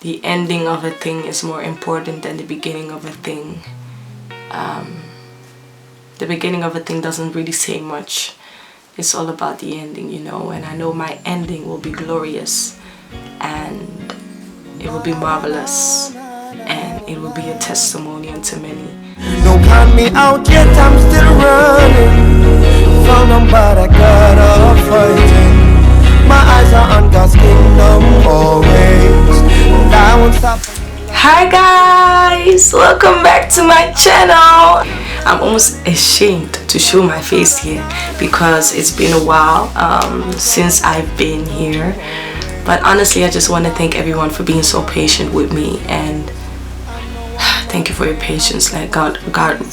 the ending of a thing is more important than the beginning of a thing. The beginning of a thing doesn't really say much. It's all about the ending, you know, and I know my ending will be glorious and it will be marvelous and it will be a testimony unto many. Don't count me out yet, I'm still running. Found them but I got up fighting. My eyes are on God's kingdom always. And I won't stop. Hi guys, welcome back to my channel. I'm almost ashamed to show my face here because it's been a while since I've been here. But honestly, I just want to thank everyone for being so patient with me, and thank you for your patience. Like God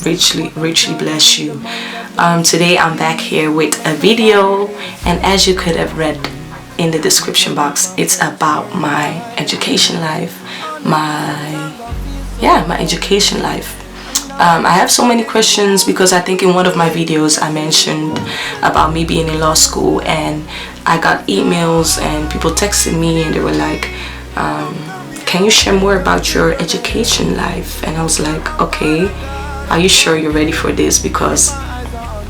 richly bless you. Today I'm back here with a video, and as you could have read in the description box, it's about my education life. My education life. I have so many questions because I think in one of my videos I mentioned about me being in law school, and I got emails and people texted me and they were like, can you share more about your education life? And I was like, okay, are you sure you're ready for this? Because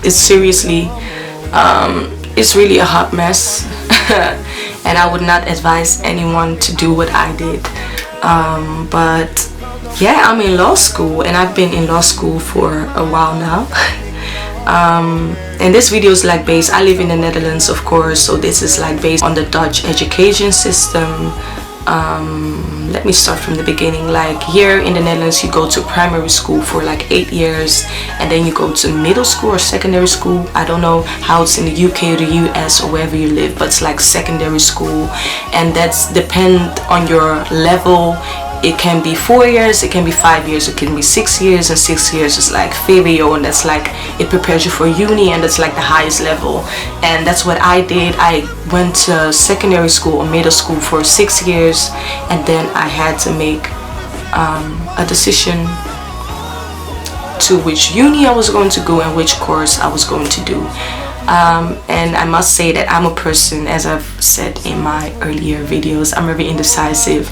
it's seriously it's really a hot mess and I would not advise anyone to do what I did. But yeah, I'm in law school and I've been in law school for a while now. And this video is like based, I live in the Netherlands of course, so this is like based on the Dutch education system. Let me start from the beginning. Like here in the Netherlands, you go to primary school for like 8 years, and then you go to middle school or secondary school. I don't know how it's in the UK or the US or wherever you live, but it's like secondary school, and that's depend on your level. It can be 4 years, it can be 5 years, it can be 6 years, and 6 years is like VWO, and that's like it prepares you for uni, and that's like the highest level. And that's what I did. I went to secondary school or middle school for 6 years, and then I had to make a decision to which uni I was going to go and which course I was going to do. And I must say that I'm a person, as I've said in my earlier videos, I'm very indecisive.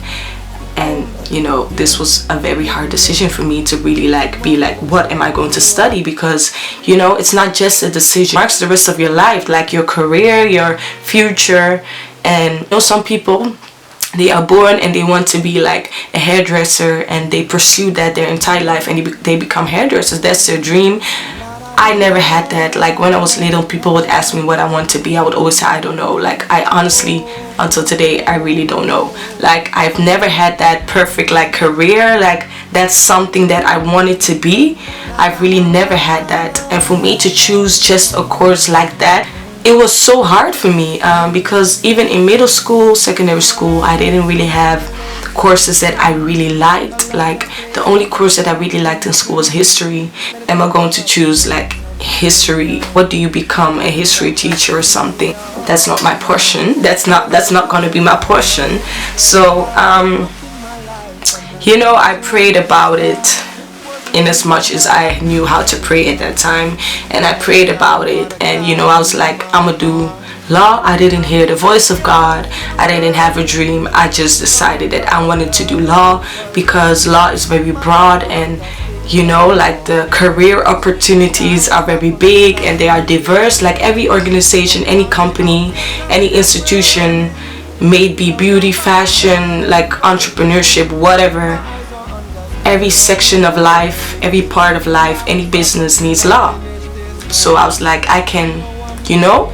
And you know, this was a very hard decision for me to really like be like, what am I going to study? Because you know, it's not just a decision, it marks the rest of your life, like your career, your future. And you know, some people, they are born and they want to be like a hairdresser and they pursue that their entire life and they become hairdressers. That's their dream. I never had that. Like when I was little, people would ask me what I want to be. I would always say I don't know. Like I honestly, until today, I really don't know. Like I've never had that perfect like career, like that's something that I wanted to be. I've really never had that. And for me to choose just a course like that, it was so hard for me because even in middle school, secondary school, I didn't really have courses that I really liked. Like the only course that I really liked in school was history. Am I going to choose like history? What do you become, a history teacher or something? That's not my portion. That's not going to be my portion. So you know, I prayed about it in as much as I knew how to pray at that time, and I prayed about it, and you know, I was like, I'm gonna do law. I didn't hear the voice of God. I didn't have a dream. I just decided that I wanted to do law because law is very broad, and you know, like the career opportunities are very big and they are diverse. Like every organization, any company, any institution, may it be beauty, fashion, like entrepreneurship, whatever, every section of life, every part of life, any business needs law. So I was like, I can, you know,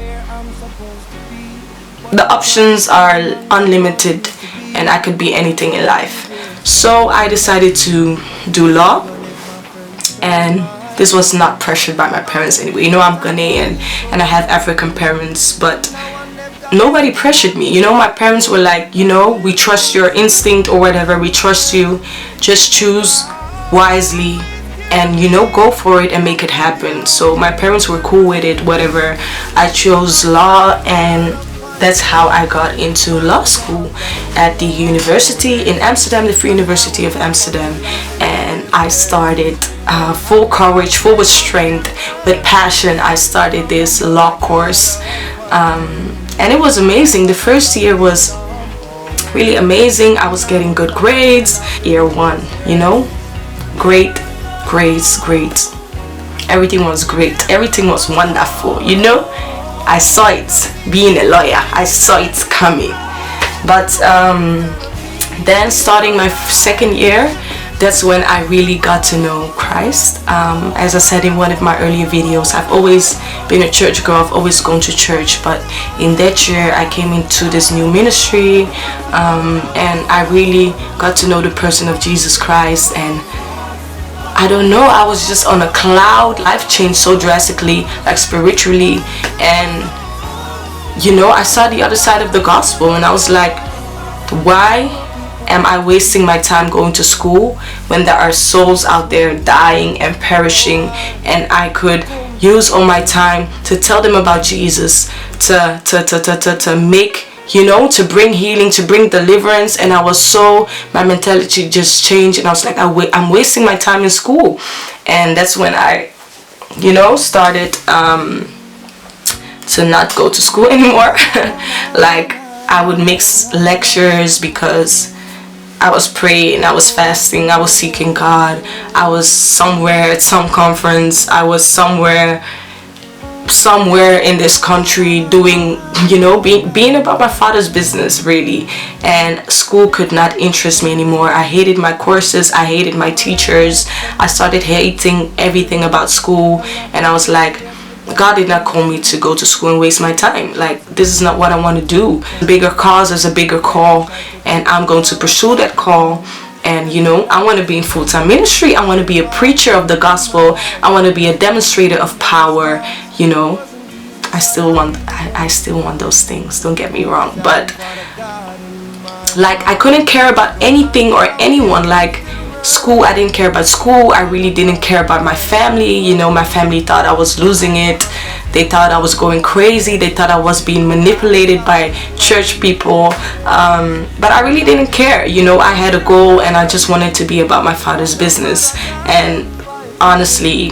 the options are unlimited and I could be anything in life. So I decided to do law, and this was not pressured by my parents anyway. You know, I'm Ghanaian and I have African parents, but nobody pressured me. You know, my parents were like, you know, we trust your instinct or whatever, we trust you, just choose wisely and you know, go for it and make it happen. So my parents were cool with it, whatever. I chose law, and that's how I got into law school at the university in Amsterdam, the Free University of Amsterdam. And I started full courage, full with strength, with passion. I started this law course, and it was amazing. The first year was really amazing. I was getting good grades. Year 1, you know, great grades, great. Everything was great. Everything was wonderful, you know. I saw it being a lawyer. I saw it coming. But then starting my second year, that's when I really got to know Christ. As I said in one of my earlier videos, I've always been a church girl. I've always gone to church, but in that year I came into this new ministry, and I really got to know the person of Jesus Christ. And I don't know, I was just on a cloud. Life changed so drastically, like spiritually. And you know, I saw the other side of the gospel, and I was like, why am I wasting my time going to school when there are souls out there dying and perishing, and I could use all my time to tell them about Jesus, to make, you know, to bring healing, to bring deliverance. And I was so, my mentality just changed, and I was like, I'm wasting my time in school. And that's when I, you know, started to not go to school anymore. Like, I would mix lectures because I was praying, I was fasting, I was seeking God. I was somewhere at some conference, I was somewhere in this country doing, you know, being about my father's business, really. And school could not interest me anymore. I hated my courses, I hated my teachers. I started hating everything about school, and I was like, God did not call me to go to school and waste my time. Like, this is not what I want to do. Bigger cause is a bigger call, and I'm going to pursue that call. And you know, I want to be in full-time ministry. I want to be a preacher of the gospel. I want to be a demonstrator of power. You know, I still want those things, don't get me wrong. But like, I couldn't care about anything or anyone. Like, school, I didn't care about school. I really didn't care about my family. You know, my family thought I was losing it. They thought I was going crazy. They thought I was being manipulated by church people. But I really didn't care. You know, I had a goal, and I just wanted to be about my father's business. And honestly,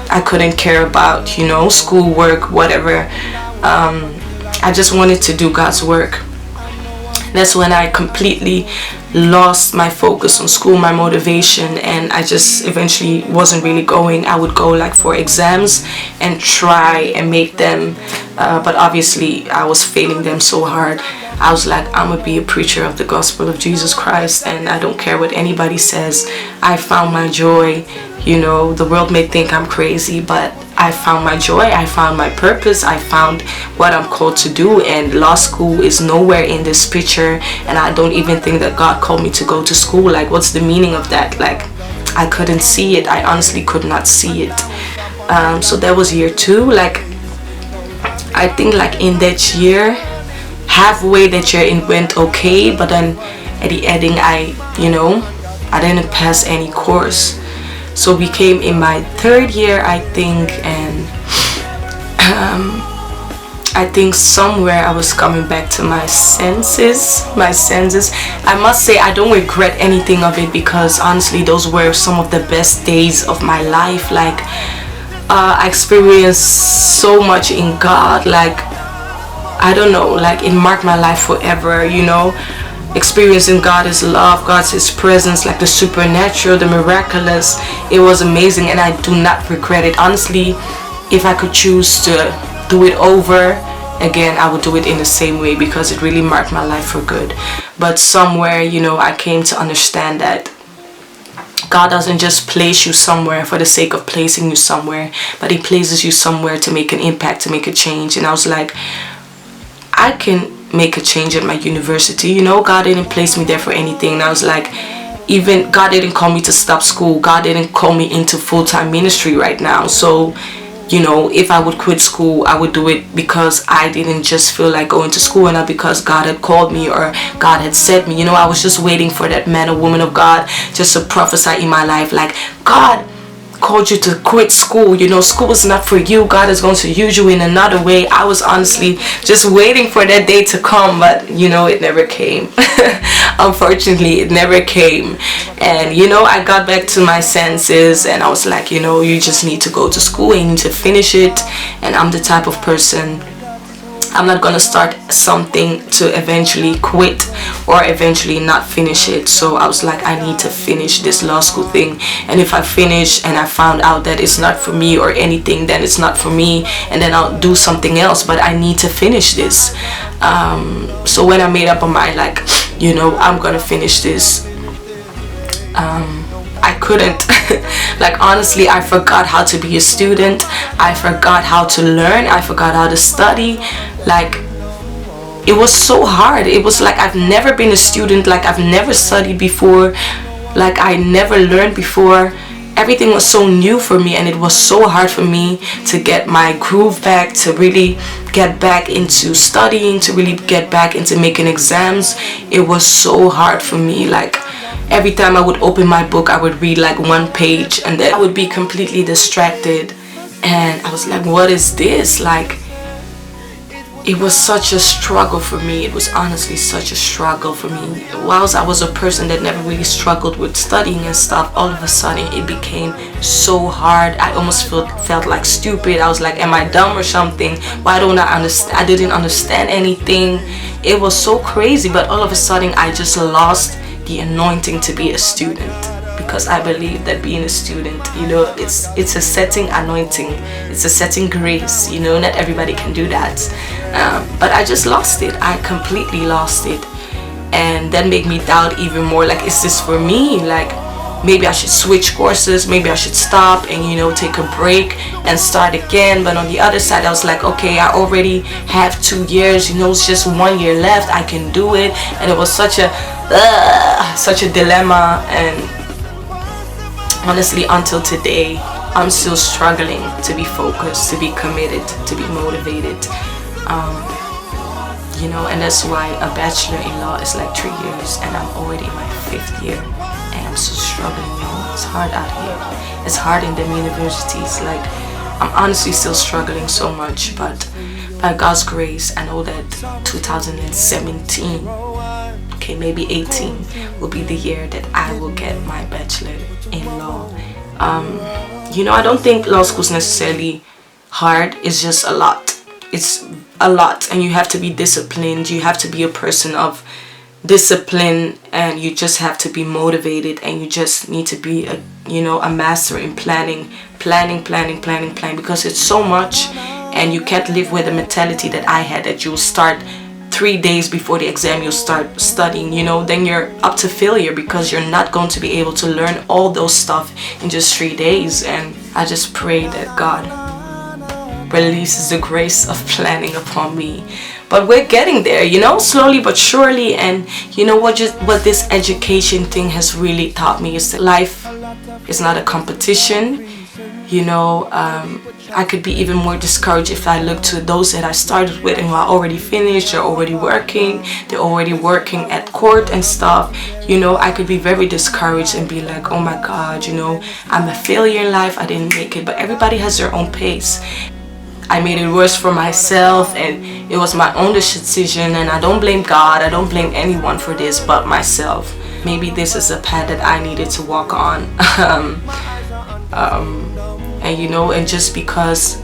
I couldn't care about, you know, school, work, whatever. I just wanted to do God's work. That's when I completely lost my focus on school, my motivation, and I just eventually wasn't really going. I would go like for exams and try and make them, but obviously I was failing them so hard. I was like, I'm gonna be a preacher of the gospel of Jesus Christ, and I don't care what anybody says. I found my joy. You know, the world may think I'm crazy, but I found my joy, I found my purpose, I found what I'm called to do. And law school is nowhere in this picture, and I don't even think that God called me to go to school. Like, what's the meaning of that? Like, I couldn't see it. I honestly could not see it. So that was year 2. Like, I think like in that year, halfway that year it went okay, but then at the ending I didn't pass any course. So we came in my 3rd year, I think, and I think somewhere I was coming back to my senses. I must say I don't regret anything of it, because honestly those were some of the best days of my life. Like, I experienced so much in God. Like, I don't know, like it marked my life forever, you know. Experiencing God is love, God's His presence, like the supernatural, the miraculous. It was amazing, and I do not regret it. Honestly, if I could choose to do it over again, I would do it in the same way, because it really marked my life for good. But somewhere, you know, I came to understand that God doesn't just place you somewhere for the sake of placing you somewhere, but He places you somewhere to make an impact, to make a change. And I was like, I can make a change at my university. You know, God didn't place me there for anything. And I was like, even God didn't call me to stop school. God didn't call me into full-time ministry right now. So, you know, if I would quit school, I would do it because I didn't just feel like going to school, and not because God had called me or God had sent me. You know, I was just waiting for that man or woman of God just to prophesy in my life, like, God called you to quit school. You know, school is not for you. God is going to use you in another way. I was honestly just waiting for that day to come, but you know, it never came. Unfortunately, it never came. And you know, I got back to my senses, and I was like, you know, you just need to go to school and you need to finish it. And I'm the type of person I'm not gonna start something to eventually quit or eventually not finish it. So I was like, I need to finish this law school thing, and if I finish and I found out that it's not for me or anything, then it's not for me, and then I'll do something else, but I need to finish this. So when I made up my mind, like, you know, I'm gonna finish this, I couldn't. Like, honestly, I forgot how to be a student. I forgot how to learn. I forgot how to study. Like, it was so hard. It was like I've never been a student. Like, I've never studied before. Like, I never learned before. Everything was so new for me, and it was so hard for me to get my groove back, to really get back into studying, to really get back into making exams. It was so hard for me. Like, every time I would open my book, I would read like one page, and then I would be completely distracted, and I was like, what is this? Like, it was such a struggle for me. It was honestly such a struggle for me. Whilst I was a person that never really struggled with studying and stuff, all of a sudden it became so hard. I almost felt like stupid. I was like, am I dumb or something? Why don't I understand? I didn't understand anything. It was so crazy, but all of a sudden I just lost the anointing to be a student, because I believe that being a student, you know, it's a setting anointing, it's a setting grace, you know. Not everybody can do that, but I just lost it. I completely lost it, and that made me doubt even more, like, is this for me? Like, maybe I should switch courses, maybe I should stop and, you know, take a break and start again. But on the other side, I was like, okay, I already have 2 years, you know, it's just 1 year left, I can do it. And it was such a dilemma, and honestly, until today, I'm still struggling to be focused, to be committed, to be motivated. You know, and that's why a bachelor in law is like 3 years, and I'm already in my 5th year, and I'm still struggling, you know. It's hard out here. It's hard in the universities. Like, I'm honestly still struggling so much, but by God's grace, I know that 2017, okay, maybe 18, will be the year that I will get my bachelor in law. You know, I don't think law school is necessarily hard. It's just a lot. It's a lot, and you have to be disciplined. You have to be a person of discipline, and you just have to be motivated, and you just need to be a, you know, a master in planning, because it's so much, and you can't live with the mentality that I had, that you'll start 3 days before the exam, you'll start studying, you know. Then you're up to failure, because you're not going to be able to learn all those stuff in just 3 days. And I just pray that God releases the grace of planning upon me. But we're getting there, you know, slowly but surely. And you know what this education thing has really taught me is that life is not a competition. You know, I could be even more discouraged if I look to those that I started with and who are already finished, they're already working at court and stuff. You know, I could be very discouraged and be like, oh my God, you know, I'm a failure in life, I didn't make it. But everybody has their own pace. I made it worse for myself, and it was my own decision, and I don't blame God, I don't blame anyone for this but myself. Maybe this is a path that I needed to walk on. And you know, and just because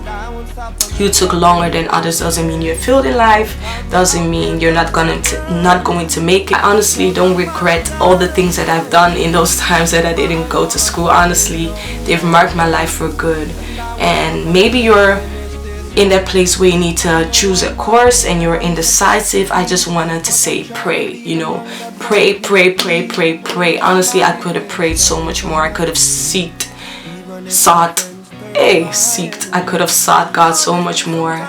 you took longer than others doesn't mean you're failed in life, doesn't mean you're not going to make it. I honestly don't regret all the things that I've done in those times that I didn't go to school. Honestly, they've marked my life for good. And maybe you're in that place where you need to choose a course and you're indecisive. I just wanted to say, pray, you know, pray. Honestly, I could have prayed so much more. I could have I could have sought God so much more.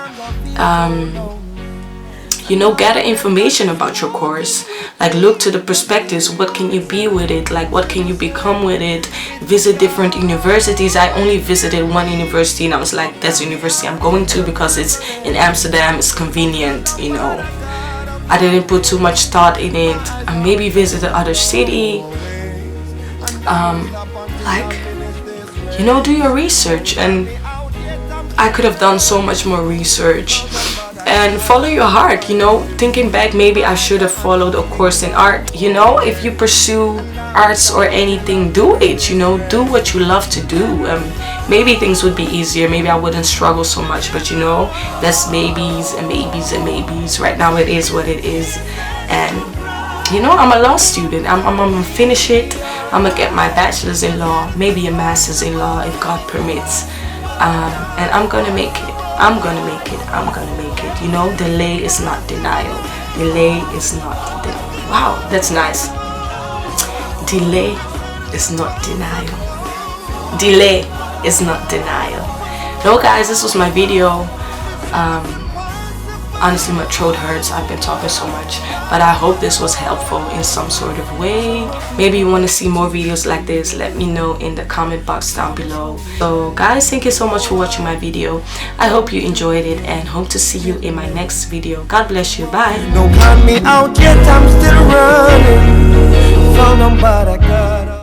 You know, gather information about your course. Like, look to the perspectives. What can you be with it? Like, what can you become with it? Visit different universities. I only visited one university, and I was like, that's the university I'm going to because it's in Amsterdam. It's convenient, you know. I didn't put too much thought in it. I maybe visit another city. Like, you know, do your research. And I could have done so much more research. and follow your heart. You know, thinking back, maybe I should have followed a course in art. You know, if you pursue arts or anything, do it. You know, do what you love to do. Maybe things would be easier, maybe I wouldn't struggle so much, but you know, that's maybes and maybes and maybes. Right now it is what it is. And you know, I'm a law student. I'm gonna finish it. I'm gonna get my bachelor's in law, maybe a master's in law if God permits. And I'm gonna make it. I'm gonna make it. I'm gonna make it. You know, delay is not denial. Delay is not denial. Wow, that's nice. Delay is not denial. Delay is not denial. No guys, this was my video. Honestly, my throat hurts. I've been talking so much, but I hope this was helpful in some sort of way. Maybe you want to see more videos like this, let me know in the comment box down below. So guys, thank you so much for watching my video. I hope you enjoyed it and hope to see you in my next video. God bless you. Bye. Don't count me out yet, I'm still running. Found nobody, I got